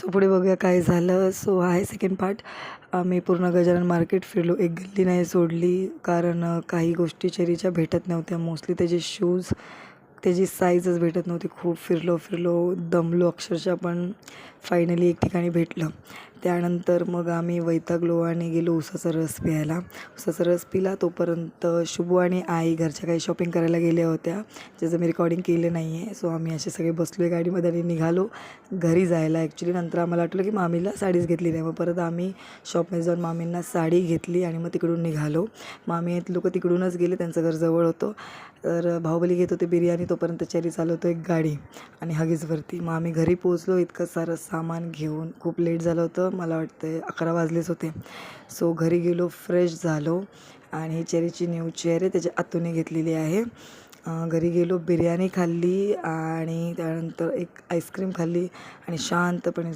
So पुढे बघूया काय झालं. सो आहे सेकंड पार्ट. आम्ही पूर्ण गजानन मार्केट फिरलो, एक गल्ली नाही सोडली, कारण काही गोष्टी चेरीच्या भेटत नव्हत्या. मोस्टली त्याचे शूज, त्याची साईजच भेटत नव्हती. खूप फिरलो दमलो अक्षरशः, पण फायनली एक ठिकाणी भेटलं. त्यानंतर मग आम्ही वैतागलो आणि गेलो उसाचा रस प्यायला. उसाचा रस पिला. तोपर्यंत शुभू आणि आई घरच्या काही शॉपिंग करायला गेल्या होत्या, ज्याचं मी रेकॉर्डिंग केलं नाही आहे. सो आम्ही असे सगळे बसलो आहे गाडीमध्ये आणि निघालो घरी जायला. ॲक्च्युली नंतर आम्हाला वाटलं की मामीला साडीच घेतली नाही. मग परत आम्ही शॉपमध्ये जाऊन मामींना साडी घेतली आणि मग तिकडून निघालो. मामी लोक तिकडूनच गेले, त्यांचं घर जवळ होतं. तर बाहुबली घेत होते बिर्याणी, तोपर्यंत चेरी चालवतो एक गाडी आणि हगीजवरती. मग आम्ही घरी पोहोचलो इतकं सारं सामान घेऊन. खूप लेट झालं होतं, मला वाटतं 11 वाजलेच होते. सो घरी गेलो, फ्रेश झालो आणि ही चेरीची न्यू चेअर आहे, त्याच्या आतूने घेतलेली आहे. घरी गेलो, बिर्याणी खाल्ली आणि त्यानंतर एक आईस्क्रीम खाल्ली आणि शांतपणे